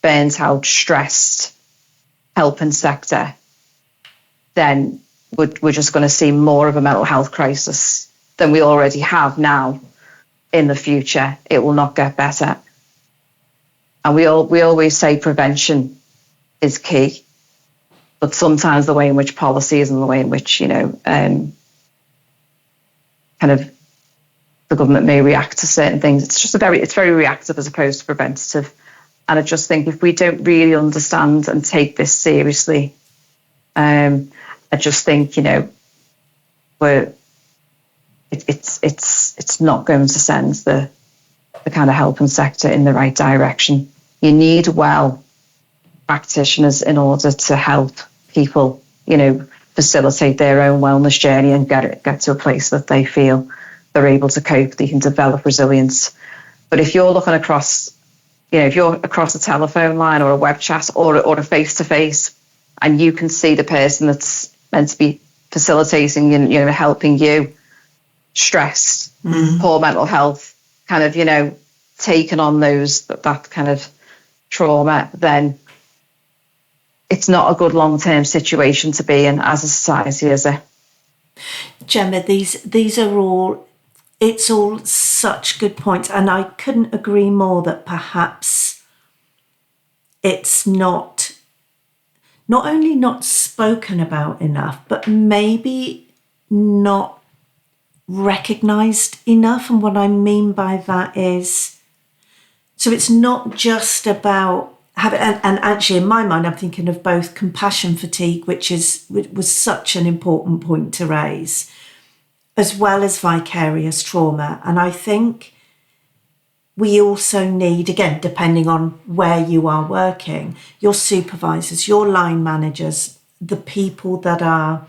burnt out, stressed helping sector, then we're just going to see more of a mental health crisis than we already have now in the future. It will not get better. And we always say prevention is key, but sometimes the way in which policies and the way in which, kind of the government may react to certain things, it's very reactive as opposed to preventative. And I just think if we don't really understand and take this seriously, I just think, it's not going to send the kind of helping sector in the right direction. You need well practitioners in order to help people, facilitate their own wellness journey and get to a place that they feel they're able to cope, they can develop resilience. But if you're looking across, if you're across a telephone line or a web chat or a face-to-face, and you can see the person that's meant to be facilitating and, helping you, stressed, poor mental health, kind of, taking on that kind of trauma, then it's not a good long-term situation to be in as a society, is it? Gemma, these are all, it's all such good points, and I couldn't agree more that perhaps it's not only not spoken about enough, but maybe not recognised enough. And what I mean by that is, so it's not just about having, and actually in my mind, I'm thinking of both compassion fatigue, which was such an important point to raise, as well as vicarious trauma. And I think we also need, again, depending on where you are working, your supervisors, your line managers, the people that are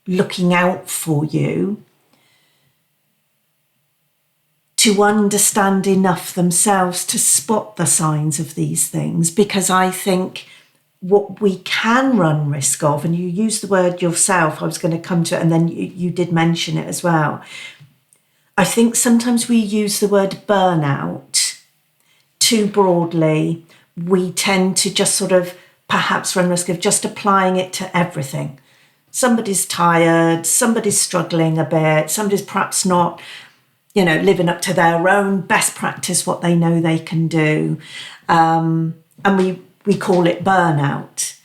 looking out for you, to understand enough themselves to spot the signs of these things. Because I think what we can run risk of, and you use the word yourself, I was going to come to it, and then you did mention it as well. I think sometimes we use the word burnout too broadly. We tend to just sort of perhaps run risk of just applying it to everything. Somebody's tired, somebody's struggling a bit, somebody's perhaps not, living up to their own best practice, what they know they can do. And we call it burnout.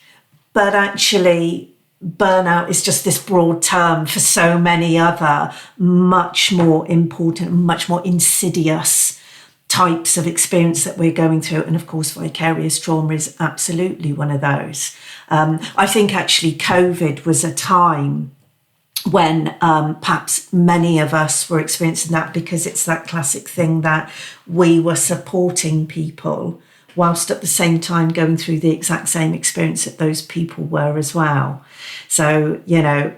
But actually, burnout is just this broad term for so many other much more important, much more insidious types of experience that we're going through. And of course, vicarious trauma is absolutely one of those. I think actually COVID was a time when perhaps many of us were experiencing that, because it's that classic thing that we were supporting people whilst at the same time going through the exact same experience that those people were as well. So,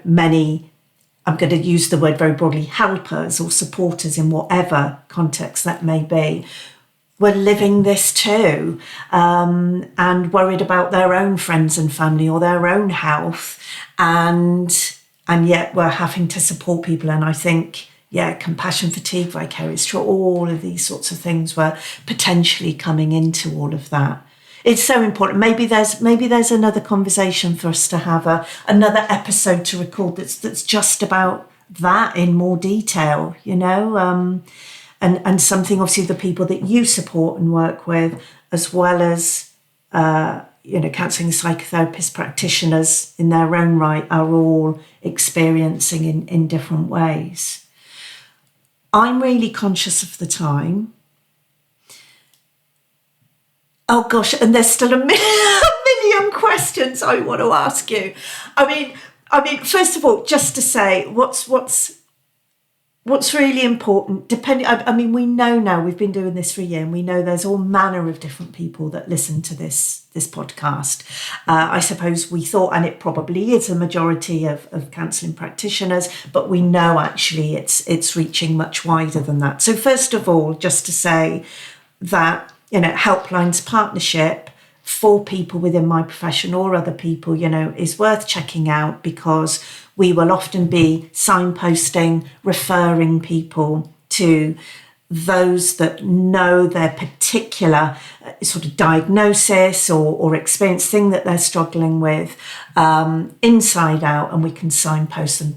many I'm going to use the word very broadly, helpers or supporters in whatever context that may be, were living this too, and worried about their own friends and family or their own health, and yet we're having to support people. And I think, compassion fatigue, vicarious trauma, all of these sorts of things were potentially coming into all of that. It's so important. Maybe there's another conversation for us to have, another episode to record that's just about that in more detail, and something obviously the people that you support and work with, as well as counselling psychotherapist practitioners in their own right, are all experiencing in different ways. I'm really conscious of the time. Oh gosh, and there's still a million questions I want to ask you. I mean, first of all, just to say what's really important. We know now, we've been doing this for a year, and we know there's all manner of different people that listen to this podcast. I suppose we thought, and it probably is a majority of counselling practitioners, but we know actually it's reaching much wider than that. So first of all, just to say that Helplines partnership for people within my profession or other people, is worth checking out, because we will often be signposting, referring people to those that know their particular sort of diagnosis or experience, thing that they're struggling with, inside out, and we can signpost them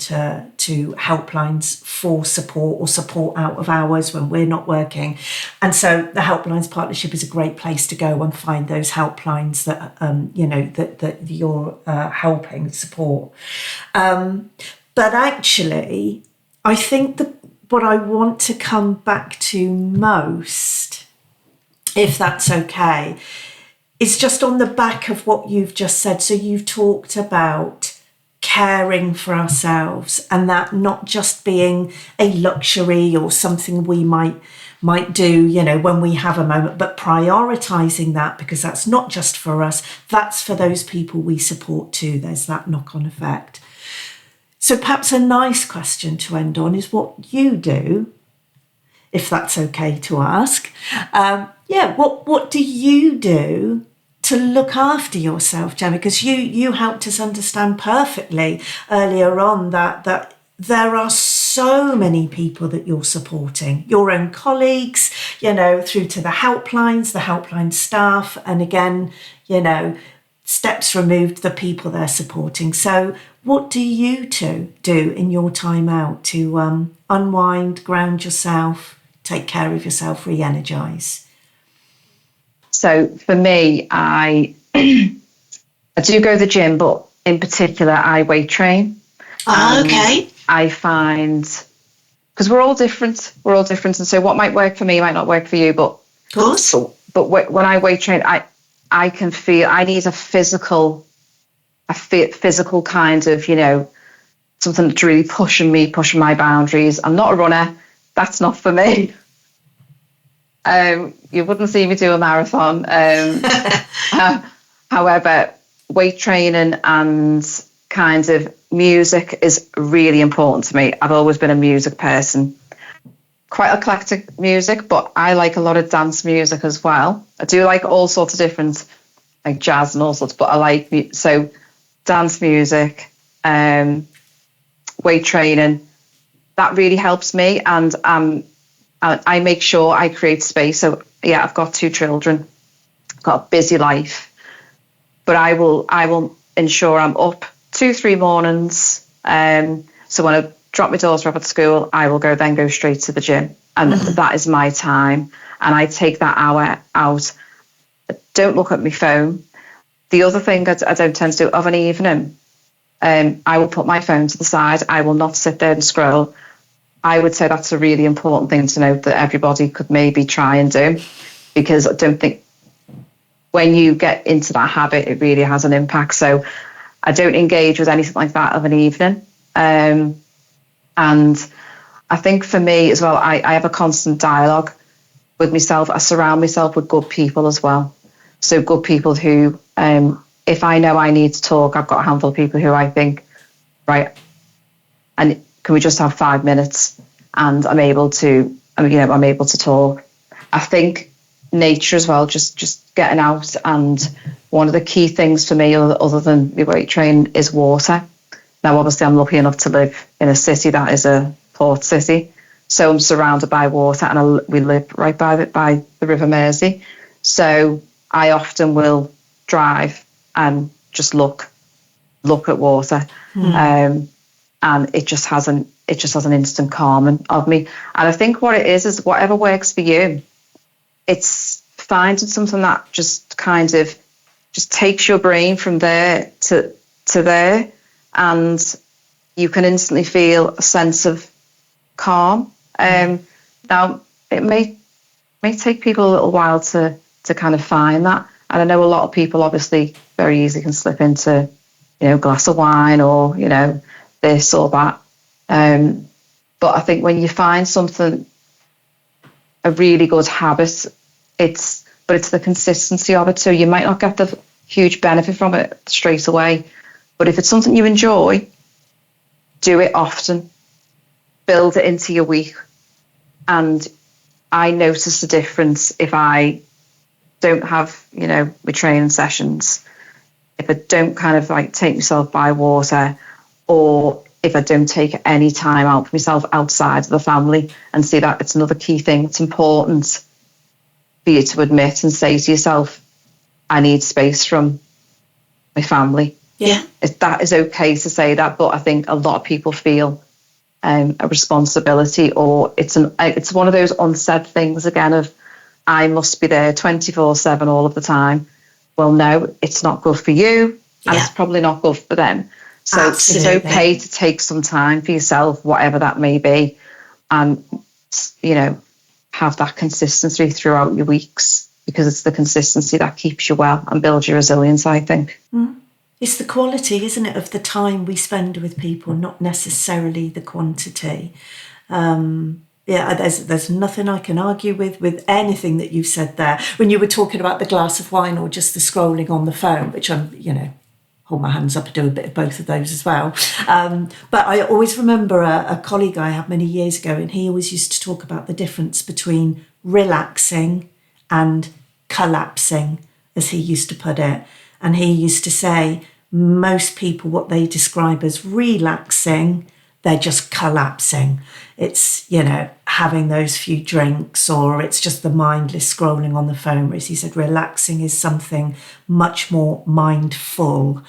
to helplines for support or support out of hours when we're not working. And so the Helplines partnership is a great place to go and find those helplines that that you're helping support. But actually, I think what I want to come back to most, if that's okay, is just on the back of what you've just said. So you've talked about caring for ourselves, and that not just being a luxury or something we might do, when we have a moment, but prioritising that, because that's not just for us, that's for those people we support too. There's that knock-on effect. So perhaps a nice question to end on is what you do, if that's okay to ask. What do you do to look after yourself, Gemma? Because you helped us understand perfectly earlier on that there are so many people that you're supporting, your own colleagues, through to the helpline staff, and again, steps removed, the people they're supporting. So what do you two do in your time out to unwind, ground yourself, take care of yourself, re-energise? So for me, I do go to the gym, but in particular, I weight train. Okay. I find, because we're all different, and so what might work for me might not work for you. But Of course. But when I weight train, I can feel I need a physical kind of, something that's really pushing my boundaries. I'm not a runner. That's not for me. You wouldn't see me do a marathon. However, weight training and kind of music is really important to me. I've always been a music person. Quite eclectic music, but I like a lot of dance music as well. I do like all sorts of different, like jazz and all sorts, but I like, so dance music, weight training, that really helps me. And I make sure I create space. So yeah, I've got 2 children, I've got a busy life, but I will ensure I'm up 2-3 mornings. So when I drop my daughter off at school, I will go straight to the gym, and that is my time. And I take that hour out. Don't look at my phone. The other thing I don't tend to do of an evening, I will put my phone to the side. I will not sit there and scroll. I would say that's a really important thing to note that everybody could maybe try and do, because I don't think when you get into that habit, it really has an impact. So I don't engage with anything like that of an evening. And I think for me as well, I have a constant dialogue with myself. I surround myself with good people as well. So good people who, if I know I need to talk, I've got a handful of people who I think, right, and can we just have 5 minutes? And I'm able to talk. I think nature as well, just getting out. And one of the key things for me, other than the weight training, is water. Now, obviously, I'm lucky enough to live in a city that is a port city, so I'm surrounded by water, and we live right by the River Mersey. So I often will drive and just look at water, and it just has an instant calming of me. And I think what it is whatever works for you. It's finding something that just kind of just takes your brain from there to there, and you can instantly feel a sense of calm. Now, it may take people a little while to kind of find that, and I know a lot of people obviously very easily can slip into, a glass of wine or, this or that. But I think when you find something, a really good habit, it's the consistency of it. So you might not get the huge benefit from it straight away, but if it's something you enjoy, do it often, build it into your week. And I notice the difference if I don't have, my training sessions, if I don't kind of like take myself by water, or if I don't take any time out for myself outside of the family. And see, that it's another key thing. It's important for you to admit and say to yourself, I need space from my family. Yeah. That is okay to say that, but I think a lot of people feel a responsibility, or it's one of those unsaid things again of, I must be there 24/7 all of the time. Well, no, it's not good for you, and it's probably not good for them. So Absolutely. It's okay to take some time for yourself, whatever that may be, and have that consistency throughout your weeks, because it's the consistency that keeps you well and builds your resilience, I think. It's the quality, isn't it, of the time we spend with people, not necessarily the quantity. There's nothing I can argue with anything that you've said there. When you were talking about the glass of wine or just the scrolling on the phone, which I'm, hold my hands up and do a bit of both of those as well. But I always remember a colleague I had many years ago, and he always used to talk about the difference between relaxing and collapsing, as he used to put it. And he used to say, most people, what they describe as relaxing, they're just collapsing. It's, having those few drinks, or it's just the mindless scrolling on the phone. Whereas he said relaxing is something much more mindful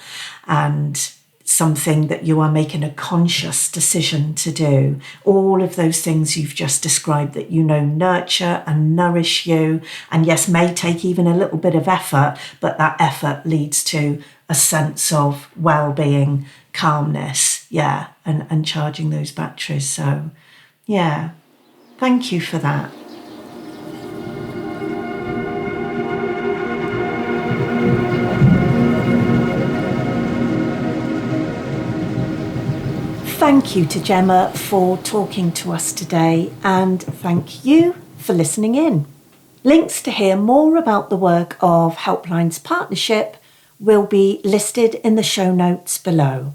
and something that you are making a conscious decision to do. All of those things you've just described that nurture and nourish you, and yes, may take even a little bit of effort, but that effort leads to a sense of well-being, calmness, and charging those batteries. So, thank you for that. Thank you to Gemma for talking to us today, and thank you for listening in. Links to hear more about the work of Helplines Partnership will be listed in the show notes below.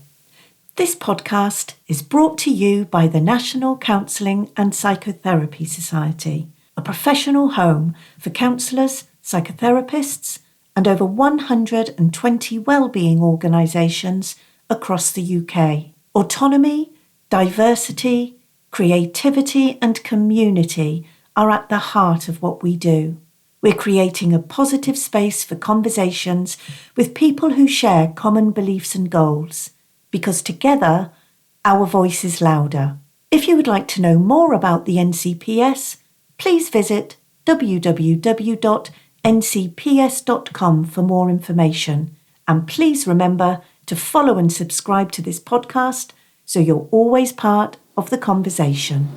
This podcast is brought to you by the National Counselling and Psychotherapy Society, a professional home for counsellors, psychotherapists, and over 120 wellbeing organisations across the UK. Autonomy, diversity, creativity, and community are at the heart of what we do. We're creating a positive space for conversations with people who share common beliefs and goals, because together, our voice is louder. If you would like to know more about the NCPS, please visit www.ncps.com for more information. And please remember to follow and subscribe to this podcast so you're always part of the conversation.